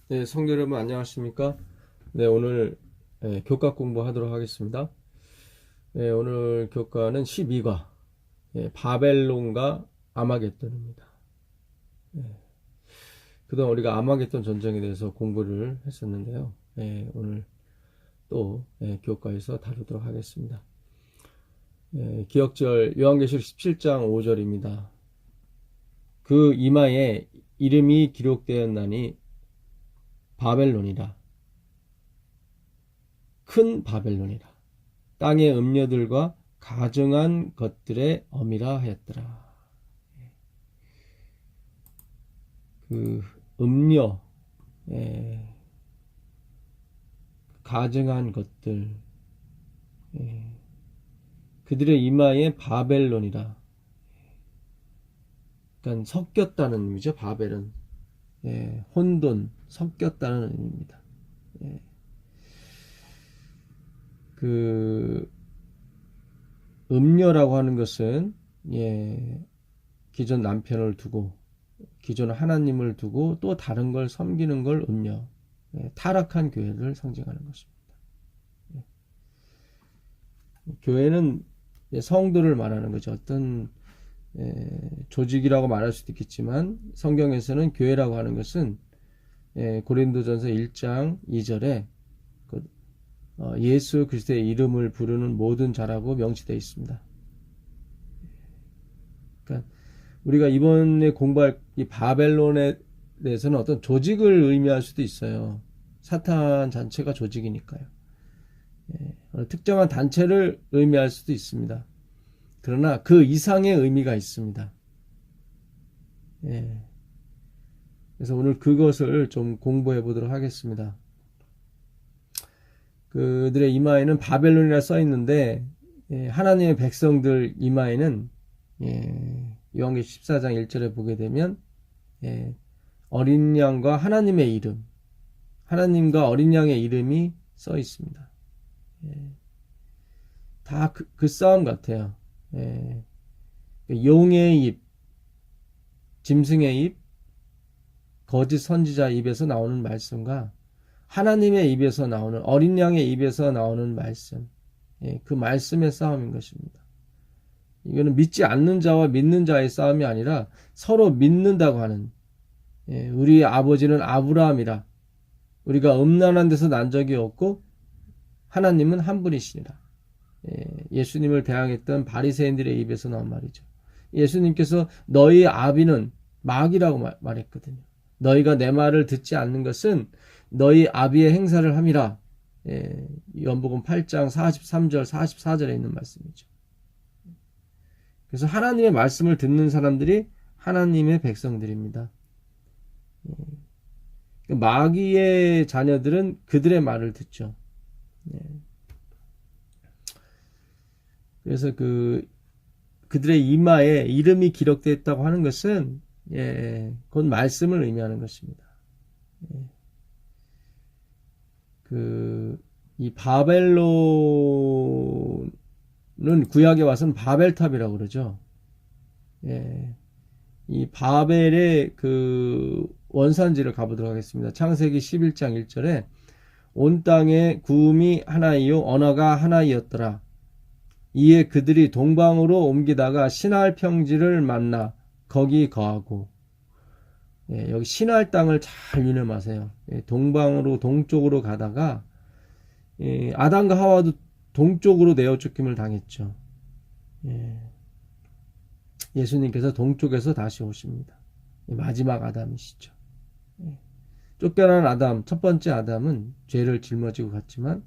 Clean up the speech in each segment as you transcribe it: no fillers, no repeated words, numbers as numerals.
네, 성도 여러분 안녕하십니까? 네, 오늘 교과 공부하도록 하겠습니다. 네, 오늘 교과는 12과 바벨론과 아마겟돈입니다. 그동안 우리가 아마겟돈 전쟁에 대해서 공부를 했었는데요. 오늘 또 교과에서 다루도록 하겠습니다. 기억절 요한계시록 17장 5절입니다. 그 이마에 이름이 기록되었나니 바벨론이라 큰 바벨론이라 땅의 음녀들과 가증한 것들의 어미라 하였더라. 그 음녀, 가증한 것들, 그들의 이마에 바벨론이라. 그러니까 섞였다는 의미죠. 바벨은 혼돈, 섞였다는 의미입니다. 그 음녀라고 하는 것은 기존 남편을 두고 기존 하나님을 두고 또 다른 걸 섬기는 걸 음녀, 타락한 교회를 상징하는 것입니다. 교회는 성도를 말하는 거죠. 어떤 조직이라고 말할 수도 있겠지만 성경에서는 교회라고 하는 것은 고린도전서 1장 2절에 예수 그리스도의 이름을 부르는 모든 자라고 명시되어 있습니다. 그러니까 우리가 이번에 공부할 이 바벨론에 대해서는 어떤 조직을 의미할 수도 있어요. 사탄 잔체가 조직이니까요. 어느 특정한 단체를 의미할 수도 있습니다. 그러나 그 이상의 의미가 있습니다. 그래서 오늘 그것을 좀 공부해 보도록 하겠습니다. 그들의 이마에는 바벨론이라 써 있는데 하나님의 백성들 이마에는 요한계시록 14장 1절에 보게 되면 어린 양과 하나님의 이름, 하나님과 어린 양의 이름이 써 있습니다. 다 그 싸움 같아요. 용의 입, 짐승의 입, 거짓 선지자 입에서 나오는 말씀과 하나님의 입에서 나오는 어린 양의 입에서 나오는 말씀, 그 말씀의 싸움인 것입니다. 이거는 믿지 않는 자와 믿는 자의 싸움이 아니라 서로 믿는다고 하는, 우리의 아버지는 아브라함이라 우리가 음란한 데서 난 적이 없고 하나님은 한 분이시니라. 예수님을 대항했던 바리새인들의 입에서 나온 말이죠. 예수님께서 너희 아비는 마귀라고 말했거든요. 너희가 내 말을 듣지 않는 것은 너희 아비의 행사를 함이라. 요한복음 8장 43절 44절에 있는 말씀이죠. 그래서 하나님의 말씀을 듣는 사람들이 하나님의 백성들입니다. 마귀의 자녀들은 그들의 말을 듣죠. 그래서 그들의 이마에 이름이 기록되어 있다고 하는 것은 곧 말씀을 의미하는 것입니다. 이 바벨론은 구약에 와서는 바벨탑이라고 그러죠. 이 바벨의 그 원산지를 가보도록 하겠습니다. 창세기 11장 1절에 온 땅에 구음이 하나이요 언어가 하나이었더라. 이에 그들이 동방으로 옮기다가 신할 평지를 만나 거기 거하고, 여기 신할 땅을 잘 유념하세요. 동방으로 동쪽으로 가다가 아담과 하와도 동쪽으로 내어 쫓김을 당했죠. 예수님께서 동쪽에서 다시 오십니다. 마지막 아담이시죠. 쫓겨난 아담, 첫 번째 아담은 죄를 짊어지고 갔지만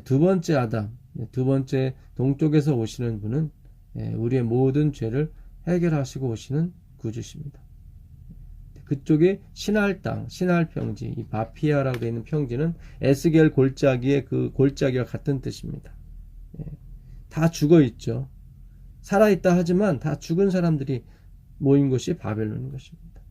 두 번째 아담, 두 번째 동쪽에서 오시는 분은 우리의 모든 죄를 해결하시고 오시는 구주십니다. 그쪽에 신할 땅, 신할 평지, 이 바피아라고 되어 있는 평지는 에스겔 골짜기의 그 골짜기와 같은 뜻입니다. 다 죽어 있죠. 살아있다 하지만 다 죽은 사람들이 모인 곳이 바벨론인 것입니다.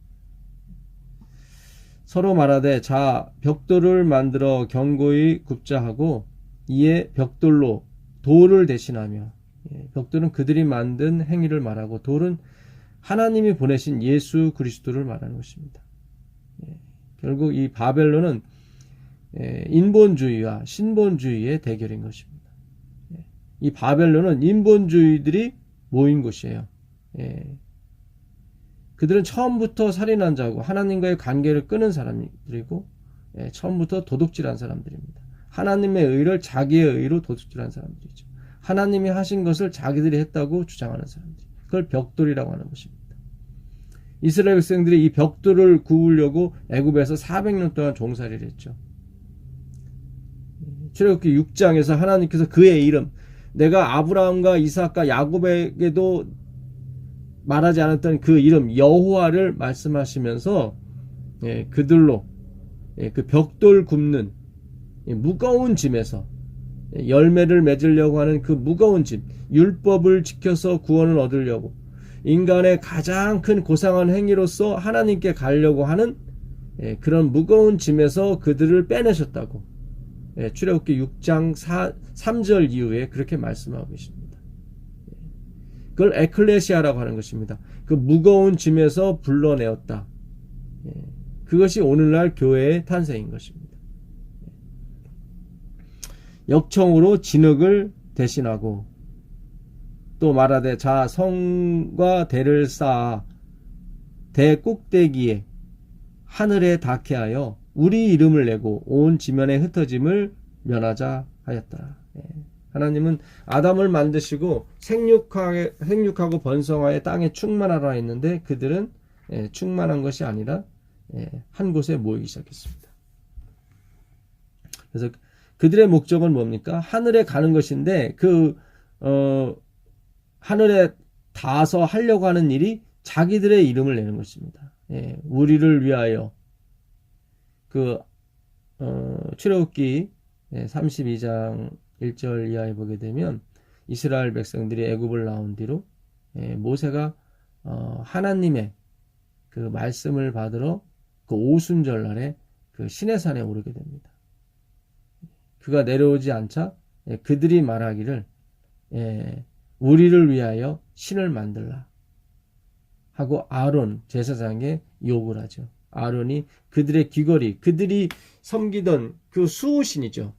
서로 말하되 자 벽돌을 만들어 견고히 굽자 하고 이에 벽돌로 돌을 대신하며, 벽돌은 그들이 만든 행위를 말하고 돌은 하나님이 보내신 예수 그리스도를 말하는 것입니다. 결국 이 바벨론은 인본주의와 신본주의의 대결인 것입니다. 이 바벨론은 인본주의들이 모인 곳이에요. 그들은 처음부터 살인한 자고 하나님과의 관계를 끊은 사람들이고 처음부터 도둑질한 사람들입니다. 하나님의 의를 자기의 의로 도둑질한 사람들이죠. 하나님이 하신 것을 자기들이 했다고 주장하는 사람들. 그걸 벽돌이라고 하는 것입니다. 이스라엘 백성들이 이 벽돌을 구우려고 애굽에서 400년 동안 종살이를 했죠. 출애굽기 6장에서 하나님께서 그의 이름, 내가 아브라함과 이삭과 야곱에게도 말하지 않았던 그 이름 여호와를 말씀하시면서 그들로 그 벽돌 굽는 무거운 짐에서 열매를 맺으려고 하는 그 무거운 짐, 율법을 지켜서 구원을 얻으려고 인간의 가장 큰 고상한 행위로서 하나님께 가려고 하는 그런 무거운 짐에서 그들을 빼내셨다고 출애굽기 6장 3절 이후에 그렇게 말씀하고 계십니다. 그걸 에클레시아라고 하는 것입니다. 그 무거운 짐에서 불러내었다. 그것이 오늘날 교회의 탄생인 것입니다. 역청으로 진흙을 대신하고 또 말하되 자 성과 대를 쌓아 대 꼭대기에 하늘에 닿게 하여 우리 이름을 내고 온 지면에 흩어짐을 면하자 하였다. 하나님은 아담을 만드시고 생육하고 번성하여 땅에 충만하라 했는데 그들은 충만한 것이 아니라 한 곳에 모이기 시작했습니다. 그래서 그들의 목적은 뭡니까? 하늘에 가는 것인데 하늘에 닿아서 하려고 하는 일이 자기들의 이름을 내는 것입니다. 우리를 위하여 출애굽기 32장 1절 이하에 보게 되면 이스라엘 백성들이 애굽을 나온 뒤로 모세가 하나님의 그 말씀을 받으러 그 오순절날에 그 시내산에 오르게 됩니다. 그가 내려오지 않자 그들이 말하기를 우리를 위하여 신을 만들라 하고 아론 제사장에게 요구를 하죠. 아론이 그들의 귀걸이, 그들이 섬기던 그 수호신이죠.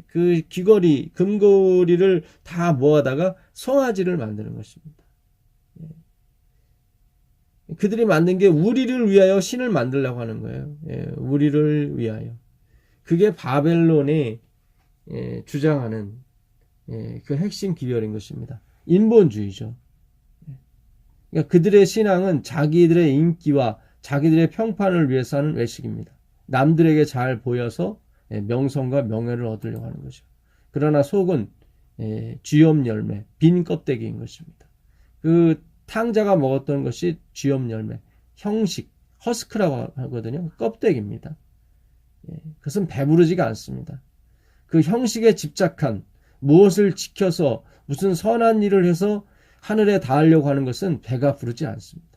그 귀걸이, 금고리를 다 모아다가 송아지를 만드는 것입니다. 그들이 만든 게 우리를 위하여 신을 만들려고 하는 거예요. 우리를 위하여. 그게 바벨론이 주장하는 그 핵심 기별인 것입니다. 인본주의죠. 그러니까 그들의 신앙은 자기들의 인기와 자기들의 평판을 위해서 하는 외식입니다. 남들에게 잘 보여서 명성과 명예를 얻으려고 하는 거죠. 그러나 속은 쥐염 열매, 빈 껍데기인 것입니다. 그 탕자가 먹었던 것이 쥐염 열매, 형식, 허스크라고 하거든요. 껍데기입니다. 그것은 배부르지가 않습니다. 그 형식에 집착한 무엇을 지켜서 무슨 선한 일을 해서 하늘에 닿으려고 하는 것은 배가 부르지 않습니다.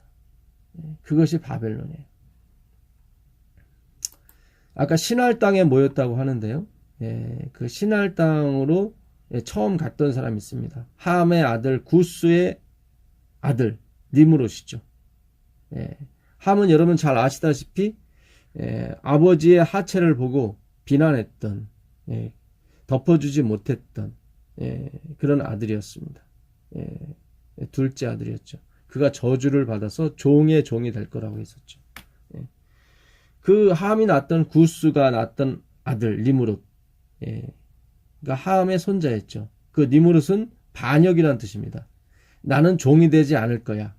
그것이 바벨론이에요. 아까 신할 땅에 모였다고 하는데요. 그 신할 땅으로 처음 갔던 사람이 있습니다. 함의 아들 구스의 아들 니므롯이죠. 함은 여러분 잘 아시다시피 아버지의 하체를 보고 비난했던 덮어주지 못했던 그런 아들이었습니다. 둘째 아들이었죠. 그가 저주를 받아서 종의 종이 될 거라고 했었죠. 그 함이 낳았던 구스가 낳았던 아들 니므롯, 그러니까 함의 손자였죠. 그 니므롯은 반역이라는 뜻입니다. 나는 종이 되지 않을 거야.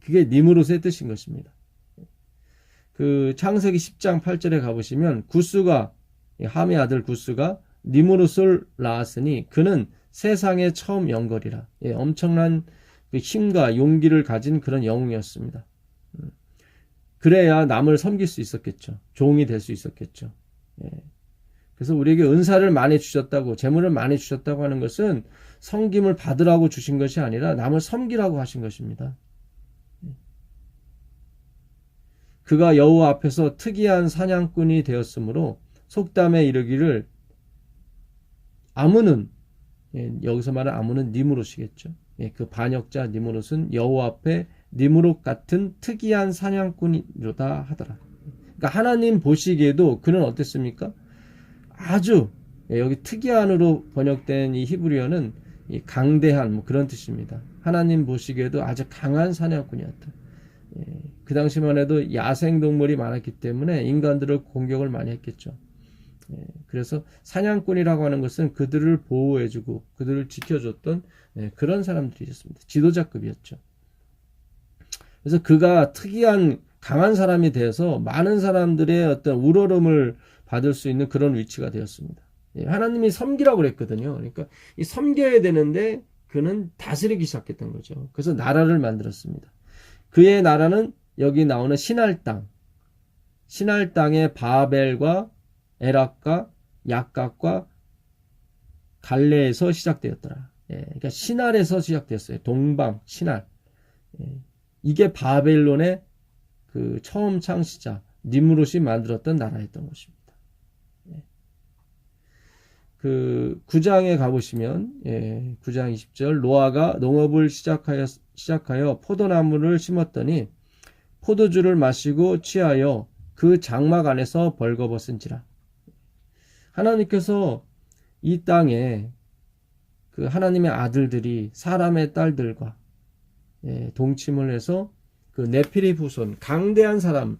그게 니므롯의 뜻인 것입니다. 그 창세기 10장 8절에 가보시면 구스가 함의 아들 구스가 니므롯을 낳았으니 그는 세상의 처음 영걸이라. 엄청난 그 힘과 용기를 가진 그런 영웅이었습니다. 그래야 남을 섬길 수 있었겠죠. 종이 될 수 있었겠죠. 그래서 우리에게 은사를 많이 주셨다고, 재물을 많이 주셨다고 하는 것은 섬김을 받으라고 주신 것이 아니라 남을 섬기라고 하신 것입니다. 그가 여호와 앞에서 특이한 사냥꾼이 되었으므로 속담에 이르기를 아문은, 여기서 말하는 아문은 니므롯이겠죠. 그 반역자 니므롯은 여호와 앞에 니므롯 같은 특이한 사냥꾼이로다 하더라. 그러니까 하나님 보시기에도 그는 어땠습니까? 아주 여기 특이한으로 번역된 이 히브리어는 이 강대한 뭐 그런 뜻입니다. 하나님 보시기에도 아주 강한 사냥꾼이었다. 그 당시만 해도 야생동물이 많았기 때문에 인간들을 공격을 많이 했겠죠. 그래서 사냥꾼이라고 하는 것은 그들을 보호해주고 그들을 지켜줬던 그런 사람들이었습니다. 지도자급이었죠. 그래서 그가 특이한 강한 사람이 되어서 많은 사람들의 어떤 우러름을 받을 수 있는 그런 위치가 되었습니다. 하나님이 섬기라고 그랬거든요. 그러니까 이 섬겨야 되는데 그는 다스리기 시작했던 거죠. 그래서 나라를 만들었습니다. 그의 나라는 여기 나오는 신할 땅, 신할 땅의 바벨과 에락과 약각과 갈레에서 시작되었더라. 그러니까 신할에서 시작되었어요. 동방, 신할. 이게 바벨론의 그 처음 창시자 니므롯이 만들었던 나라였던 것입니다. 그 9장에 가보시면 9장 20절 노아가 농업을 시작하여 포도나무를 심었더니 포도주를 마시고 취하여 그 장막 안에서 벌거벗은지라. 하나님께서 이 땅에 그 하나님의 아들들이 사람의 딸들과 동침을 해서 그 네피리 후손 강대한 사람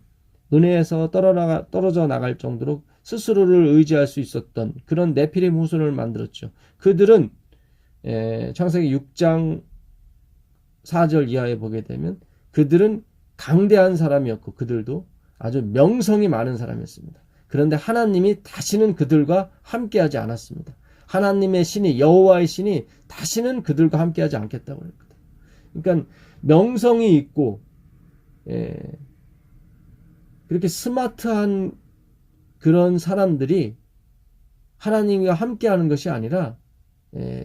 은혜에서 떨어져 나갈 정도로 스스로를 의지할 수 있었던 그런 네피림 후손을 만들었죠. 그들은 창세기 6장 4절 이하에 보게 되면 그들은 강대한 사람이었고 그들도 아주 명성이 많은 사람이었습니다. 그런데 하나님이 다시는 그들과 함께하지 않았습니다. 하나님의 신이 여호와의 신이 다시는 그들과 함께하지 않겠다고 그랬거든요. 그러니까 명성이 있고 그렇게 스마트한 그런 사람들이 하나님과 함께하는 것이 아니라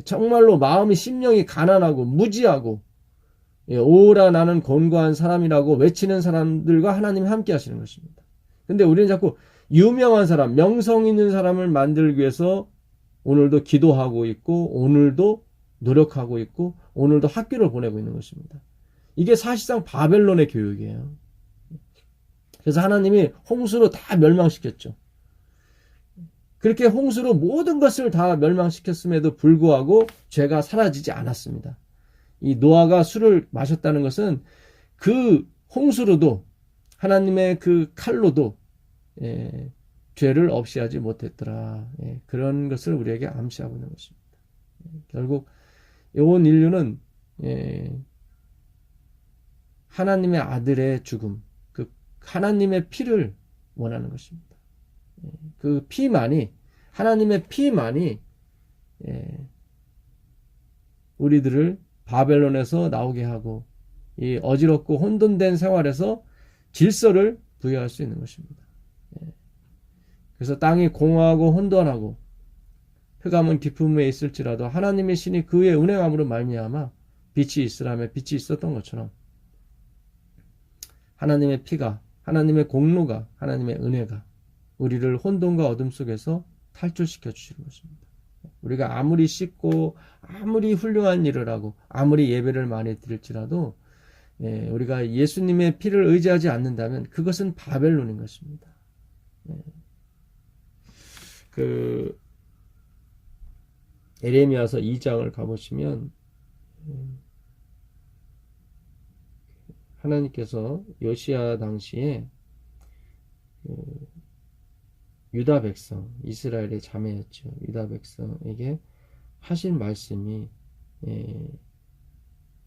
정말로 마음이 심령이 가난하고 무지하고 오라 나는 곤고한 사람이라고 외치는 사람들과 하나님이 함께 하시는 것입니다. 근데 우리는 자꾸 유명한 사람, 명성 있는 사람을 만들기 위해서 오늘도 기도하고 있고 오늘도 노력하고 있고 오늘도 학교를 보내고 있는 것입니다. 이게 사실상 바벨론의 교육이에요. 그래서 하나님이 홍수로 다 멸망시켰죠. 그렇게 홍수로 모든 것을 다 멸망시켰음에도 불구하고 죄가 사라지지 않았습니다. 이 노아가 술을 마셨다는 것은 그 홍수로도 하나님의 그 칼로도 죄를 없이 하지 못했더라. 그런 것을 우리에게 암시하고 있는 것입니다. 결국 온 인류는 하나님의 아들의 죽음, 그 하나님의 피를 원하는 것입니다. 그 피만이 하나님의 피만이 우리들을 바벨론에서 나오게 하고 이 어지럽고 혼돈된 생활에서 질서를 부여할 수 있는 것입니다. 그래서 땅이 공허하고 혼돈하고 흑암은 깊음에 있을지라도 하나님의 신이 그의 은행함으로 말미암아 빛이 있으라며 빛이 있었던 것처럼 하나님의 피가 하나님의 공로가 하나님의 은혜가 우리를 혼돈과 어둠 속에서 탈출시켜 주시는 것입니다. 우리가 아무리 씻고 아무리 훌륭한 일을 하고 아무리 예배를 많이 드릴지라도 우리가 예수님의 피를 의지하지 않는다면 그것은 바벨론인 것입니다. 그 에레미야서 2장을 가보시면 하나님께서 요시야 당시에 유다 백성, 이스라엘의 자매였죠. 유다 백성에게 하신 말씀이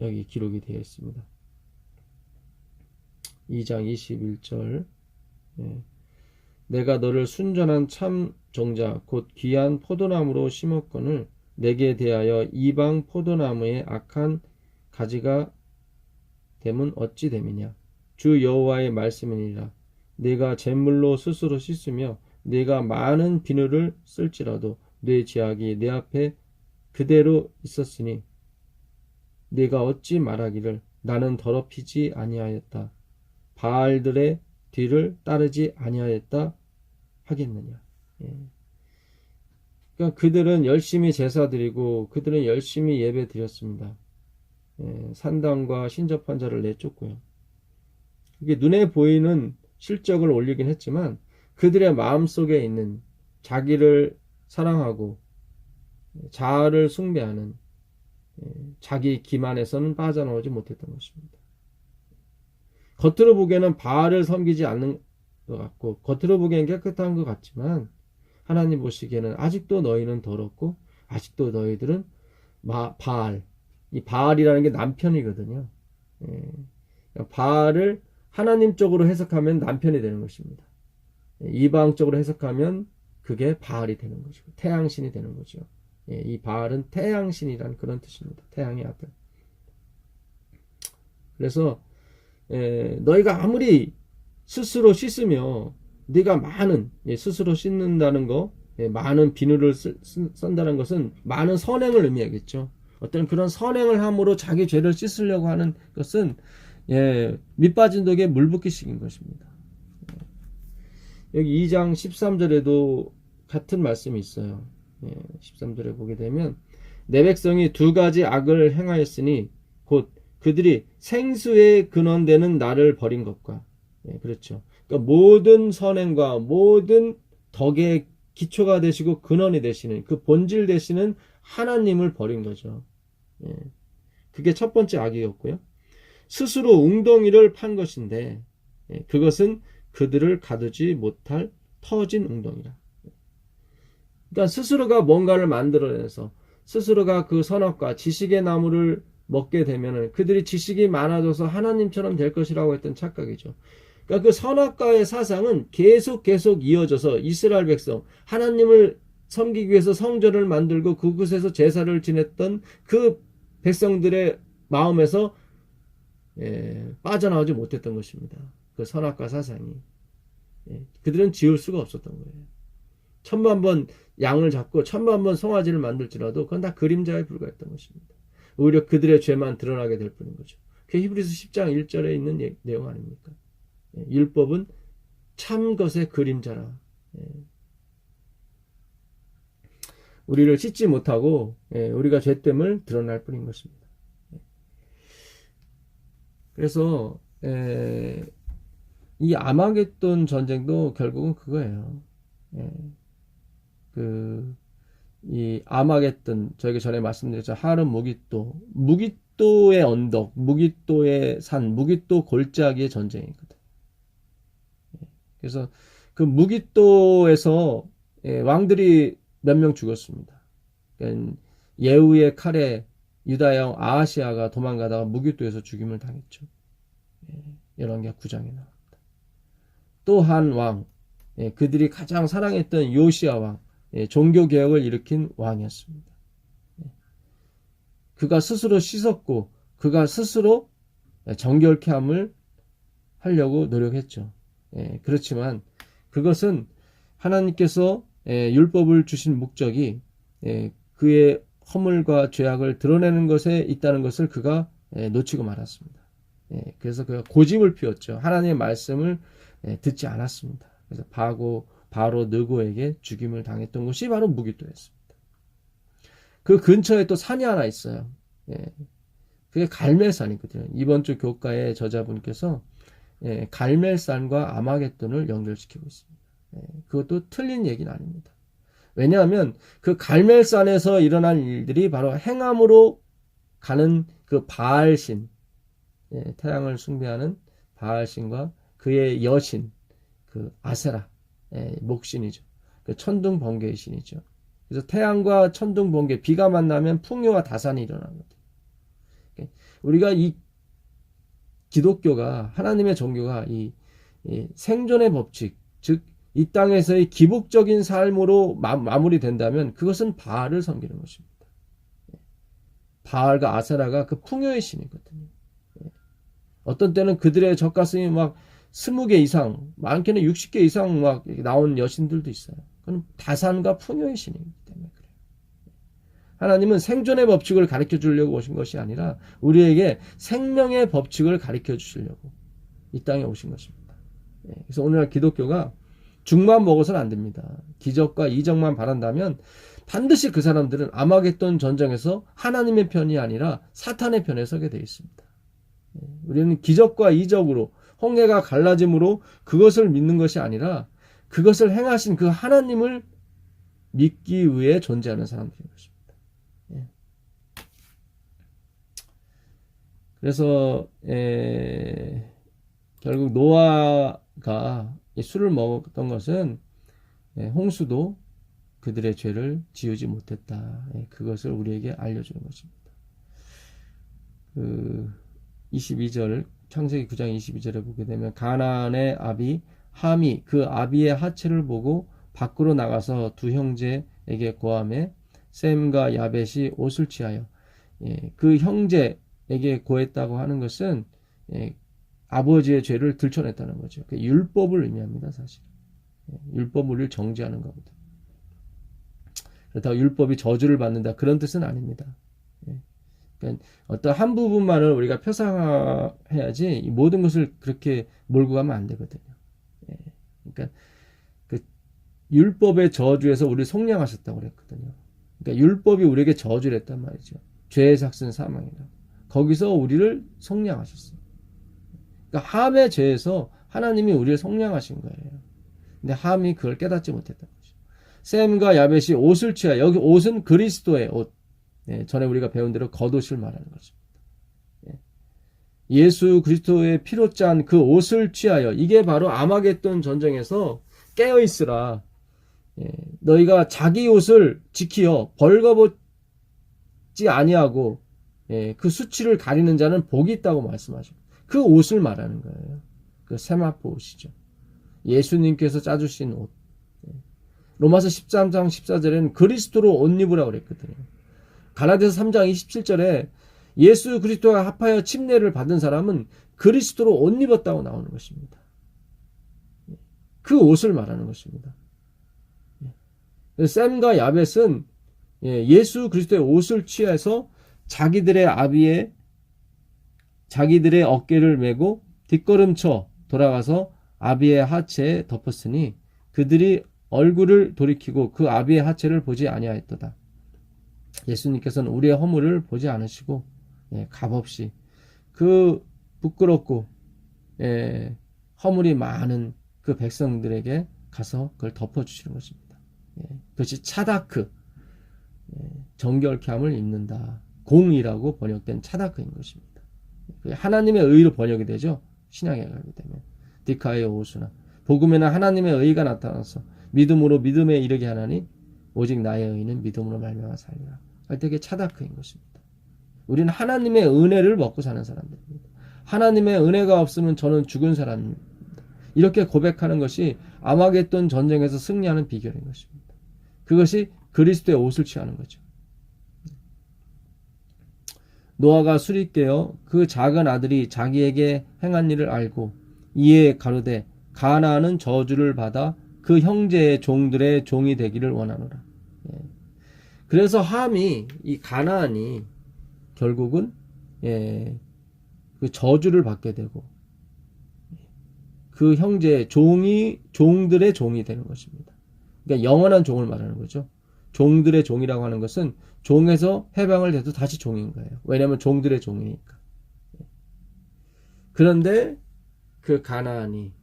여기 기록이 되어 있습니다. 2장 21절 내가 너를 순전한 참 종자 곧 귀한 포도나무로 심었거늘 내게 대하여 이방 포도나무의 악한 가지가 됨은 어찌 됨이냐 주 여호와의 말씀이니라 내가 잿물로 스스로 씻으며 내가 많은 비누를 쓸지라도 내 죄악이 내 앞에 그대로 있었으니 내가 어찌 말하기를 나는 더럽히지 아니하였다 바알들의 뒤를 따르지 아니하였다 하겠느냐. 그러니까 그들은 열심히 제사 드리고 그들은 열심히 예배 드렸습니다. 산당과 신접한 자를 내쫓고요. 그게 눈에 보이는 실적을 올리긴 했지만 그들의 마음속에 있는 자기를 사랑하고 자아를 숭배하는 자기 기만에서는 빠져나오지 못했던 것입니다. 겉으로 보기에는 바알을 섬기지 않는 것 같고 겉으로 보기엔 깨끗한 것 같지만 하나님 보시기에는 아직도 너희는 더럽고 아직도 너희들은 바알, 이 바알이라는 게 남편이거든요. 바알을 하나님 쪽으로 해석하면 남편이 되는 것입니다. 이방 쪽으로 해석하면 그게 바알이 되는 것이고 태양신이 되는 거죠. 이 바알은 태양신이란 그런 뜻입니다. 태양의 아들. 그래서 너희가 아무리 스스로 씻으며 네가 많은 스스로 씻는다는 거 많은 비누를 쓴다는 것은 많은 선행을 의미하겠죠. 어떤 그런 선행을 함으로 자기 죄를 씻으려고 하는 것은 밑빠진 독에 물 붓기식인 것입니다. 여기 2장 13절에도 같은 말씀이 있어요. 13절에 보게 되면 내 백성이 두 가지 악을 행하였으니 곧 그들이 생수의 근원되는 나를 버린 것과 그렇죠. 그러니까 모든 선행과 모든 덕의 기초가 되시고 근원이 되시는 그 본질 되시는 하나님을 버린 거죠. 그게 첫 번째 악이었고요. 스스로 웅덩이를 판 것인데 그것은 그들을 가두지 못할 터진 웅덩이라. 그러니까 스스로가 뭔가를 만들어내서 스스로가 그 선악과 지식의 나무를 먹게 되면은 그들이 지식이 많아져서 하나님처럼 될 것이라고 했던 착각이죠. 그러니까 그 선악과의 사상은 계속 이어져서 이스라엘 백성 하나님을 섬기기 위해서 성전을 만들고 그곳에서 제사를 지냈던 그 백성들의 마음에서 빠져나오지 못했던 것입니다. 그 선악과 사상이 그들은 지울 수가 없었던 거예요. 1000번 양을 잡고 1000번 송아지를 만들지라도 그건 다 그림자에 불과했던 것입니다. 오히려 그들의 죄만 드러나게 될 뿐인 거죠. 그게 히브리서 10장 1절에 있는 내용 아닙니까? 율법은 참 것의 그림자라. 우리를 씻지 못하고 우리가 죄됨을 드러날 뿐인 것입니다. 그래서 이 아마겟돈 전쟁도 결국은 그거예요. 이 아마겟돈 저희가 전에 말씀드렸죠. 하름 무깃도의 언덕, 무깃도의 산, 무깃도 골짜기의 전쟁이거든. 그래서 그 무깃도에서 왕들이 몇 명 죽었습니다. 그러니까 예후의 칼에 유다영 아하시아가 도망가다가 무깃도에서 죽임을 당했죠. 열왕기하 9장에 나옵니다. 또 한 왕, 그들이 가장 사랑했던 요시야 왕, 종교개혁을 일으킨 왕이었습니다. 그가 스스로 씻었고 그가 스스로 정결케 함을 하려고 노력했죠. 그렇지만 그것은 하나님께서 율법을 주신 목적이 그의 허물과 죄악을 드러내는 것에 있다는 것을 그가 놓치고 말았습니다. 그래서 그가 고집을 피웠죠. 하나님의 말씀을 듣지 않았습니다. 그래서 바로 느고에게 죽임을 당했던 것이 바로 무깃도였습니다. 그 근처에 또 산이 하나 있어요. 그게 갈멜산이거든요. 이번 주 교과의 저자분께서 갈멜산과 아마겟돈을 연결시키고 있습니다. 그것도 틀린 얘기는 아닙니다. 왜냐하면 그 갈멜산에서 일어난 일들이 바로 행함으로 가는 그 바알신, 태양을 숭배하는 바알신과 그의 여신, 그 아세라, 목신이죠. 그 천둥 번개의 신이죠. 그래서 태양과 천둥 번개, 비가 만나면 풍요와 다산이 일어나거든요. 우리가 이 기독교가, 하나님의 종교가 이 생존의 법칙, 즉 이 땅에서의 기복적인 삶으로 마무리된다면 그것은 바알을 섬기는 것입니다. 바알과 아세라가 그 풍요의 신이거든요. 어떤 때는 그들의 젖가슴이 막 20개 이상, 많게는 60개 이상 막 나온 여신들도 있어요. 그건 다산과 풍요의 신이기 때문에 그래요. 하나님은 생존의 법칙을 가르쳐 주려고 오신 것이 아니라 우리에게 생명의 법칙을 가르쳐 주시려고 이 땅에 오신 것입니다. 그래서 오늘날 기독교가 죽만 먹어서는 안 됩니다. 기적과 이적만 바란다면 반드시 그 사람들은 아마겟돈 전쟁에서 하나님의 편이 아니라 사탄의 편에 서게 되어 있습니다. 우리는 기적과 이적으로 홍해가 갈라짐으로 그것을 믿는 것이 아니라 그것을 행하신 그 하나님을 믿기 위해 존재하는 사람들인 것입니다. 예. 그래서 결국 노아가 술을 먹었던 것은 홍수도 그들의 죄를 지우지 못했다. 그것을 우리에게 알려주는 것입니다. 22절 창세기 9장 22절에 보게 되면 가나안의 아비 함이 그 아비의 하체를 보고 밖으로 나가서 두 형제에게 고하매 셈과 야벳이 옷을 취하여 그 형제에게 고했다고 하는 것은 아버지의 죄를 들춰냈다는 거죠. 율법을 의미합니다. 사실 율법을 정지하는 것거든. 그렇다고 율법이 저주를 받는다 그런 뜻은 아닙니다. 그러니까 어떤 한 부분만을 우리가 표상해야지 모든 것을 그렇게 몰고 가면 안 되거든요. 그러니까 그 율법의 저주에서 우리를 속량하셨다고 그랬거든요. 그러니까 율법이 우리에게 저주를 했단 말이죠. 죄의 삭은 사망이라고. 거기서 우리를 속량하셨어요. 그러니까 함의 죄에서 하나님이 우리를 속량하신 거예요. 근데 함이 그걸 깨닫지 못했던 거죠. 셈과 야벳이 옷을 취하여, 여기 옷은 그리스도의 옷. 전에 우리가 배운 대로 겉옷을 말하는 것입니다. 예수 그리스도의 피로 짠 그 옷을 취하여, 이게 바로 아마겟돈 전쟁에서 깨어있으라. 너희가 자기 옷을 지키어 벌거벗지 아니하고 그 수치를 가리는 자는 복이 있다고 말씀하시고, 그 옷을 말하는 거예요. 그 세마포 옷이죠. 예수님께서 짜주신 옷. 로마서 13장 14절에는 그리스도로 옷 입으라고 그랬거든요. 갈라디아서 3장 27절에 예수 그리스도와 합하여 침례를 받은 사람은 그리스도로 옷 입었다고 나오는 것입니다. 그 옷을 말하는 것입니다. 셈과 야벳은 예수 그리스도의 옷을 취해서 자기들의 어깨를 메고 뒷걸음쳐 돌아가서 아비의 하체에 덮었으니 그들이 얼굴을 돌이키고 그 아비의 하체를 보지 아니하였도다. 예수님께서는 우리의 허물을 보지 않으시고 값없이 그 부끄럽고 허물이 많은 그 백성들에게 가서 그걸 덮어주시는 것입니다. 그것이 차다크, 정결케 함을 입는다. 공이라고 번역된 차다크인 것입니다. 하나님의 의로 번역이 되죠. 신약에 가게 되면 디카의 오수나 복음에는 하나님의 의가 나타나서 믿음으로 믿음에 이르게 하나니 오직 나의 의는 믿음으로 말미암아 살리라. 할 때 그게 차다크인 것입니다. 우리는 하나님의 은혜를 먹고 사는 사람들입니다. 하나님의 은혜가 없으면 저는 죽은 사람입니다. 이렇게 고백하는 것이 아마겟돈 전쟁에서 승리하는 비결인 것입니다. 그것이 그리스도의 옷을 취하는 거죠. 노아가 술이 깨어 그 작은 아들이 자기에게 행한 일을 알고 이에 가로되 가나안은 저주를 받아 그 형제의 종들의 종이 되기를 원하노라. 그래서 함이, 이 가나안이 결국은 그 저주를 받게 되고 그 형제의 종들의 종이 되는 것입니다. 그러니까 영원한 종을 말하는 거죠. 종들의 종이라고 하는 것은 종에서 해방을 돼도 다시 종인 거예요. 왜냐하면 종들의 종이니까. 그런데 그 가나안이,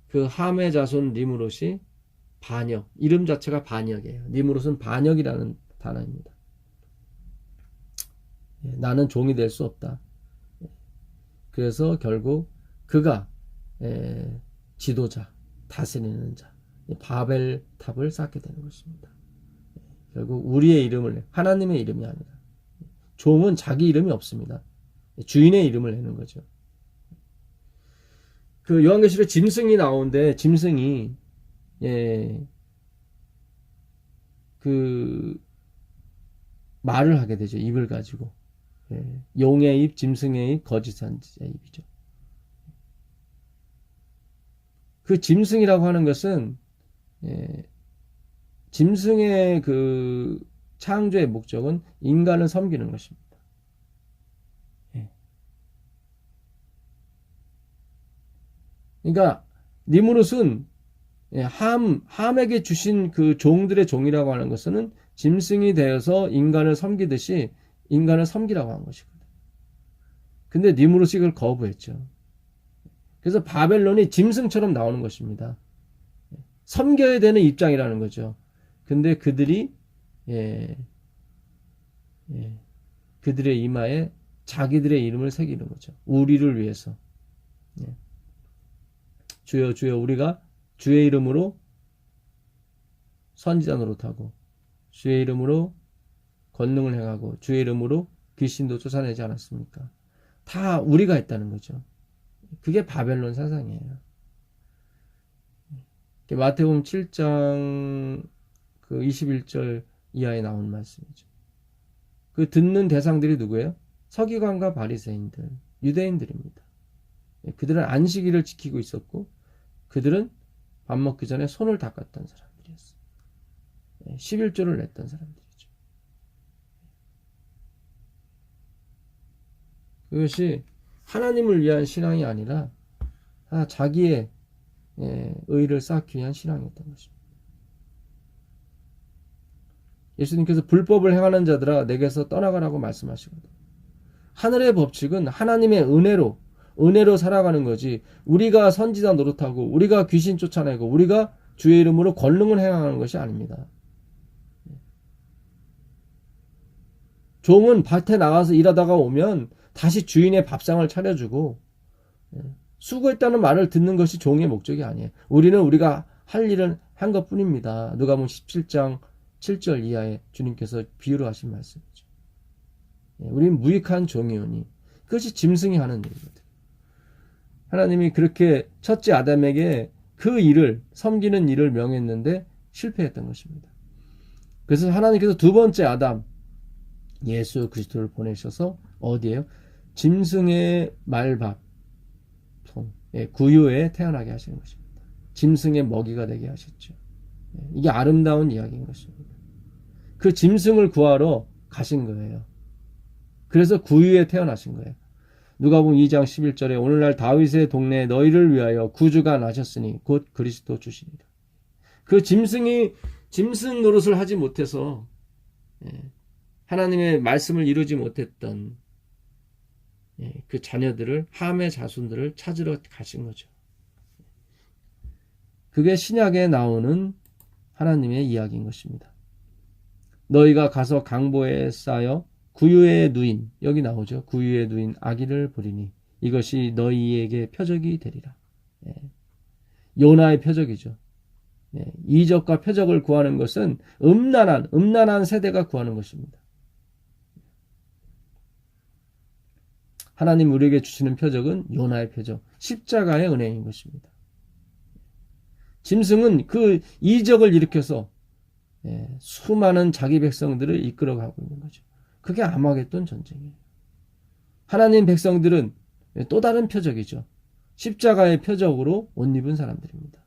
그 함의 자손 니므롯이 반역, 이름 자체가 반역이에요. 니므롯은 반역이라는 단어입니다. 나는 종이 될 수 없다. 그래서 결국 그가 지도자, 다스리는 자, 바벨 탑을 쌓게 되는 것입니다. 결국 우리의 이름을, 하나님의 이름이 아니라, 종은 자기 이름이 없습니다. 주인의 이름을 내는 거죠. 그 요한계시록에 짐승이 나오는데, 짐승이 그 말을 하게 되죠. 입을 가지고. 용의 입, 짐승의 입, 거짓 선지자의 입이죠. 그 짐승이라고 하는 것은 짐승의 그 창조의 목적은 인간을 섬기는 것입니다. 그러니까 니므롯은 함에게 주신 그 종들의 종이라고 하는 것은 짐승이 되어서 인간을 섬기듯이 인간을 섬기라고 한 것이거든요. 근데 니므롯이 그걸 거부했죠. 그래서 바벨론이 짐승처럼 나오는 것입니다. 섬겨야 되는 입장이라는 거죠. 근데 그들이 예, 그들의 이마에 자기들의 이름을 새기는 거죠. 우리를 위해서. 주여 주여 우리가 주의 이름으로 선지자 노릇하고 주의 이름으로 권능을 행하고 주의 이름으로 귀신도 쫓아내지 않았습니까? 다 우리가 했다는 거죠. 그게 바벨론 사상이에요. 마태복음 7장 그 21절 이하에 나온 말씀이죠. 그 듣는 대상들이 누구예요? 서기관과 바리새인들, 유대인들입니다. 그들은 안식일을 지키고 있었고 그들은 밥 먹기 전에 손을 닦았던 사람들이었어요. 11조를 냈던 사람들이죠. 그것이 하나님을 위한 신앙이 아니라 자기의 의를 쌓기 위한 신앙이었던 것입니다. 예수님께서 불법을 행하는 자들아 내게서 떠나가라고 말씀하시거든요. 하늘의 법칙은 하나님의 은혜로 살아가는 거지 우리가 선지자 노릇하고 우리가 귀신 쫓아내고 우리가 주의 이름으로 권능을 행하는 것이 아닙니다. 종은 밭에 나가서 일하다가 오면 다시 주인의 밥상을 차려주고 수고했다는 말을 듣는 것이 종의 목적이 아니에요. 우리는 우리가 할 일은 한 것뿐입니다. 누가복음 17장 7절 이하에 주님께서 비유로 하신 말씀이죠. 우리는 무익한 종이오니 그것이 짐승이 하는 일이거든요. 하나님이 그렇게 첫째 아담에게 그 일을 섬기는 일을 명했는데 실패했던 것입니다. 그래서 하나님께서 두 번째 아담 예수 그리스도를 보내셔서 어디에요? 짐승의 말밥 구유에 태어나게 하시는 것입니다. 짐승의 먹이가 되게 하셨죠. 이게 아름다운 이야기인 것입니다. 그 짐승을 구하러 가신 거예요. 그래서 구유에 태어나신 거예요. 누가복음 2장 11절에 오늘날 다윗의 동네에 너희를 위하여 구주가 나셨으니 곧 그리스도 주시니라. 그 짐승이 짐승 노릇을 하지 못해서 하나님의 말씀을 이루지 못했던 그 자녀들을 함의 자손들을 찾으러 가신 거죠. 그게 신약에 나오는 하나님의 이야기인 것입니다. 너희가 가서 강보에 쌓여 구유에 누인 여기 나오죠. 구유에 누인 아기를 보리니 이것이 너희에게 표적이 되리라. 요나의 표적이죠. 이적과 표적을 구하는 것은 음란한 세대가 구하는 것입니다. 하나님 우리에게 주시는 표적은 요나의 표적, 십자가의 은혜인 것입니다. 짐승은 그 이적을 일으켜서 수많은 자기 백성들을 이끌어가고 있는 거죠. 그게 아마겟돈 전쟁이에요. 하나님 백성들은 또 다른 표적이죠. 십자가의 표적으로 옷 입은 사람들입니다.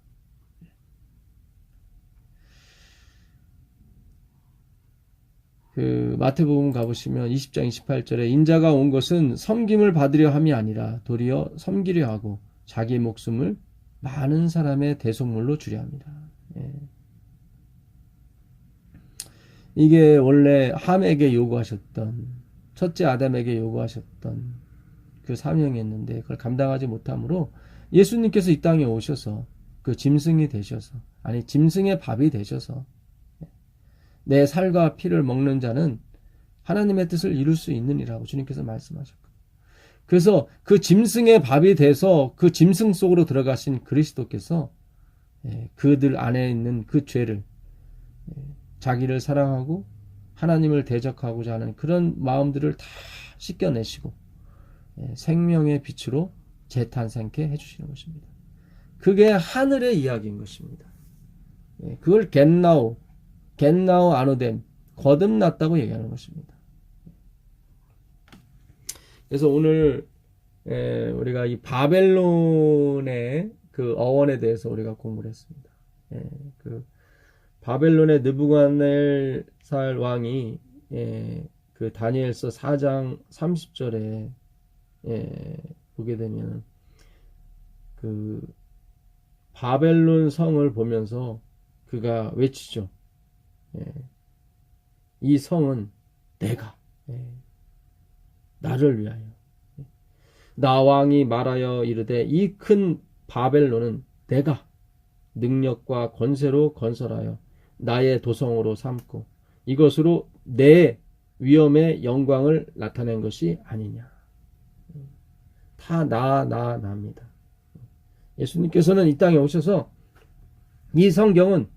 그 마태복음 가보시면 20장 28절에 인자가 온 것은 섬김을 받으려 함이 아니라 도리어 섬기려 하고 자기 목숨을 많은 사람의 대속물로 주려 합니다. 이게 원래 함에게 요구하셨던 첫째 아담에게 요구하셨던 그 사명이었는데 그걸 감당하지 못함으로 예수님께서 이 땅에 오셔서 그 짐승이 되셔서 짐승의 밥이 되셔서 내 살과 피를 먹는 자는 하나님의 뜻을 이룰 수 있느니라고 주님께서 말씀하셨고 그래서 그 짐승의 밥이 돼서 그 짐승 속으로 들어가신 그리스도께서 그들 안에 있는 그 죄를 자기를 사랑하고 하나님을 대적하고자 하는 그런 마음들을 다 씻겨내시고 생명의 빛으로 재탄생케 해주시는 것입니다. 그게 하늘의 이야기인 것입니다. 그걸 겟나우 아노뎀 거듭났다고 얘기하는 것입니다. 그래서 오늘 우리가 이 바벨론의 그 어원에 대해서 우리가 공부를 했습니다. 그 바벨론의 느부갓네살 왕이 그 다니엘서 4장 30절에 보게 되면 그 바벨론 성을 보면서 그가 외치죠. 이 성은 내가 나를 위하여 나 왕이 말하여 이르되 이 큰 바벨론은 내가 능력과 권세로 건설하여 나의 도성으로 삼고 이것으로 내 위엄의 영광을 나타낸 것이 아니냐. 다 나입니다. 예수님께서는 이 땅에 오셔서 이 성경은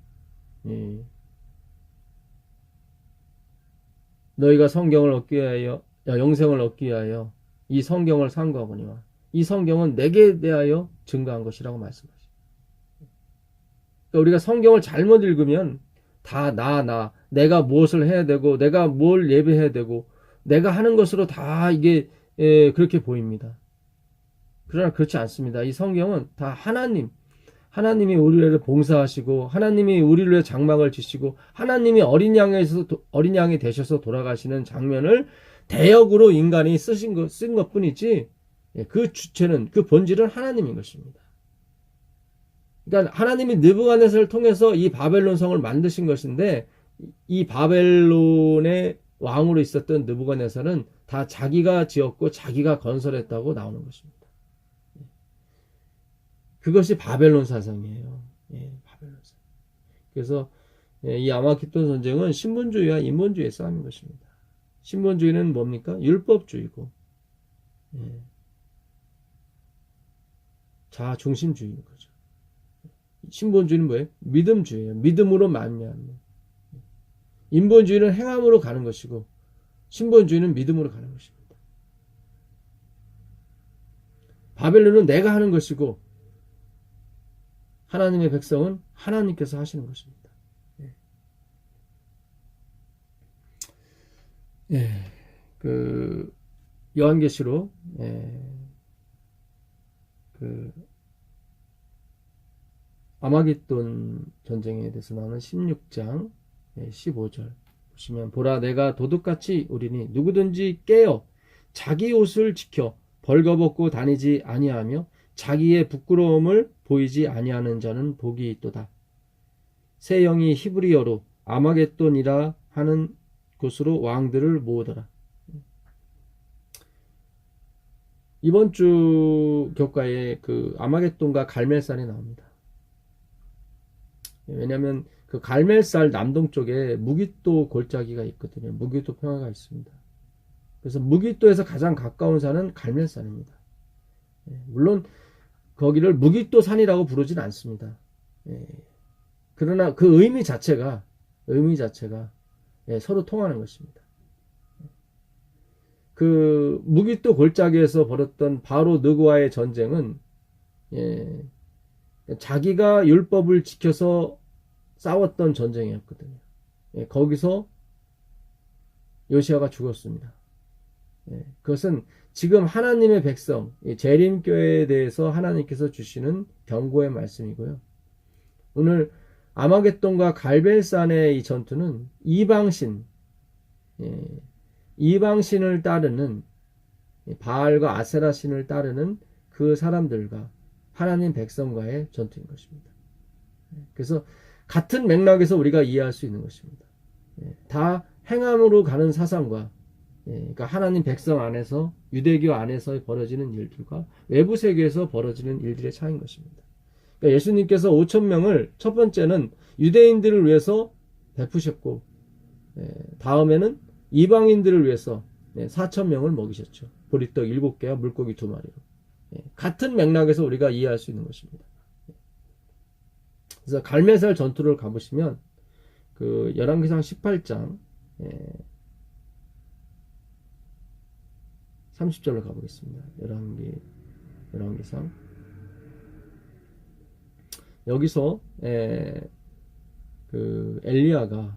너희가 성경을 얻기 위하여 영생을 얻기 위하여 이 성경을 상고하거니와 이 성경은 내게 대하여 증거한 것이라고 말씀하십니다. 그러니까 우리가 성경을 잘못 읽으면 다 내가 무엇을 해야 되고 내가 뭘 예배해야 되고 내가 하는 것으로 다 이게 그렇게 보입니다. 그러나 그렇지 않습니다. 이 성경은 다 하나님이 우리를 봉사하시고 하나님이 우리를 위해 장막을 지시고 하나님이 어린 양이 되셔서 돌아가시는 장면을 대역으로 인간이 쓴 것뿐이지 그 주체는 그 본질은 하나님인 것입니다. 그러니까 하나님이 느부갓네살을 통해서 이 바벨론 성을 만드신 것인데 이 바벨론의 왕으로 있었던 느부갓네살은 다 자기가 지었고 자기가 건설했다고 나오는 것입니다. 그것이 바벨론 사상이에요. 바벨론 사상. 그래서 이 아마겟돈 전쟁은 신분주의와 인본주의의 싸움인 것입니다. 신분주의는 뭡니까? 율법주의고 자중심주의인 거죠. 신본주의는 뭐예요? 믿음주의예요. 믿음으로 말미암는. 인본주의는 행함으로 가는 것이고 신본주의는 믿음으로 가는 것입니다. 바벨론은 내가 하는 것이고 하나님의 백성은 하나님께서 하시는 것입니다. 그 요한계시록 그 아마겟돈 전쟁에 대해서 나오는 16장 15절 보시면 보라 내가 도둑같이 오리니 누구든지 깨어 자기 옷을 지켜 벌거벗고 다니지 아니하며 자기의 부끄러움을 보이지 아니하는 자는 복이 있도다. 새 영이 히브리어로 아마겟돈이라 하는 곳으로 왕들을 모으더라. 이번 주 교과에 그 아마겟돈과 갈멜산이 나옵니다. 왜냐하면 그 갈멜산 남동쪽에 무기또 골짜기가 있거든요. 무기또 평화가 있습니다. 그래서 무기또에서 가장 가까운 산은 갈멜산입니다. 물론 거기를 무기또 산이라고 부르진 않습니다. 그러나 그 의미 자체가 서로 통하는 것입니다. 그 무기또 골짜기에서 벌었던 바로 느고와의 전쟁은 자기가 율법을 지켜서 싸웠던 전쟁이었거든요. 거기서 요시아가 죽었습니다. 그것은 지금 하나님의 백성 재림교회에 대해서 하나님께서 주시는 경고의 말씀이고요. 오늘 아마겟돈과 갈멜산의 이 전투는 이방신을 따르는 바알과 아세라 신을 따르는 그 사람들과 하나님 백성과의 전투인 것입니다. 그래서 같은 맥락에서 우리가 이해할 수 있는 것입니다. 다 행함으로 가는 사상과 그러니까 하나님 백성 안에서 유대교 안에서 벌어지는 일들과 외부 세계에서 벌어지는 일들의 차이인 것입니다. 그러니까 예수님께서 5,000명을 첫 번째는 유대인들을 위해서 베푸셨고 다음에는 이방인들을 위해서 4,000명을 먹이셨죠. 보리떡 7개와 물고기 2마리로. 같은 맥락에서 우리가 이해할 수 있는 것입니다. 그래서 갈멜살 전투를 가보시면 그 열왕기상 18장 30절로 가보겠습니다. 열왕기상 여기서 그 엘리야가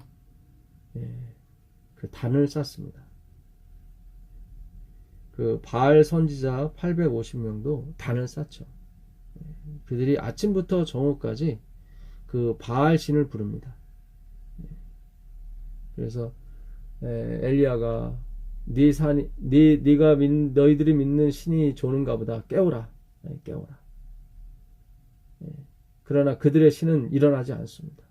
그 단을 쌌습니다. 그 바알 선지자 850명도 단을 쌌죠. 그들이 아침부터 정오까지 그 바알 신을 부릅니다. 그래서 엘리야가 너희들이 믿는 신이 조는가 보다. 깨우라. 그러나 그들의 신은 일어나지 않습니다.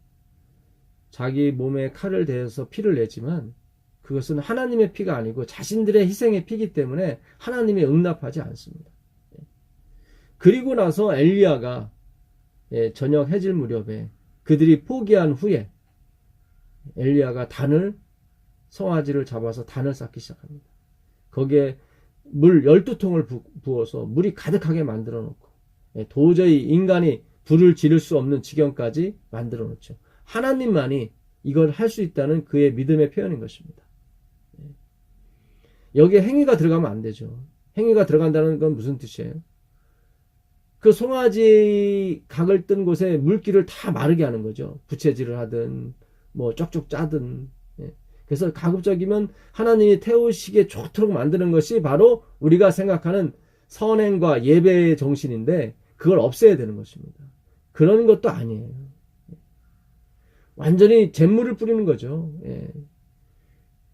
자기 몸에 칼을 대서 피를 내지만 그것은 하나님의 피가 아니고 자신들의 희생의 피이기 때문에 하나님이 응답하지 않습니다. 그리고 나서 엘리야가 저녁 해질 무렵에 그들이 포기한 후에 엘리야가 송아지를 잡아서 단을 쌓기 시작합니다. 거기에 물 12통을 부어서 물이 가득하게 만들어 놓고 도저히 인간이 불을 지를 수 없는 지경까지 만들어 놓죠. 하나님만이 이걸 할 수 있다는 그의 믿음의 표현인 것입니다. 여기에 행위가 들어가면 안 되죠. 행위가 들어간다는 건 무슨 뜻이에요? 그 송아지 각을 뜬 곳에 물기를 다 마르게 하는 거죠. 부채질을 하든 뭐 쪽쪽 짜든. 그래서 가급적이면 하나님이 태우시기에 좋도록 만드는 것이 바로 우리가 생각하는 선행과 예배의 정신인데 그걸 없애야 되는 것입니다. 그런 것도 아니에요. 완전히 잿물을 뿌리는 거죠.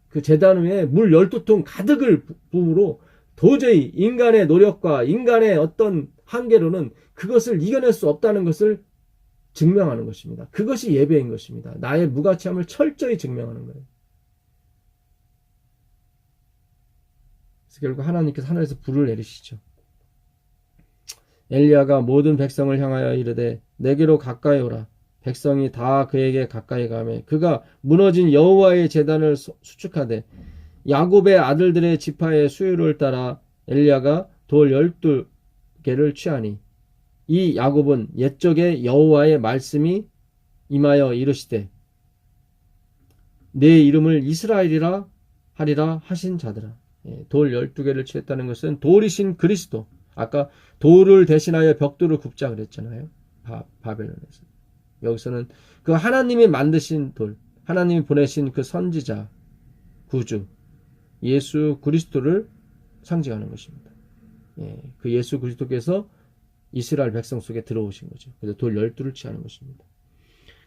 그 제단 위에 물 12통 가득을 부으로 도저히 인간의 노력과 인간의 어떤 한계로는 그것을 이겨낼 수 없다는 것을 증명하는 것입니다. 그것이 예배인 것입니다. 나의 무가치함을 철저히 증명하는 거예요. 그래서 결국 하나님께서 하늘에서 불을 내리시죠. 엘리야가 모든 백성을 향하여 이르되 내게로 가까이 오라. 백성이 다 그에게 가까이 가매 그가 무너진 여호와의 제단을 수축하되 야곱의 아들들의 지파의 수요를 따라 엘리야가 돌 12개를 취하니 이 야곱은 옛적에 여호와의 말씀이 임하여 이르시되 내 이름을 이스라엘이라 하리라 하신 자들아. 돌 12개를 취했다는 것은 돌이신 그리스도. 아까 돌을 대신하여 벽돌을 굽자 그랬잖아요. 바벨론에서. 여기서는 그 하나님이 만드신 돌, 하나님이 보내신 그 선지자, 구주, 예수 그리스도를 상징하는 것입니다. 그 예수 그리스도께서 이스라엘 백성 속에 들어오신 거죠. 그래서 돌 12를 취하는 것입니다.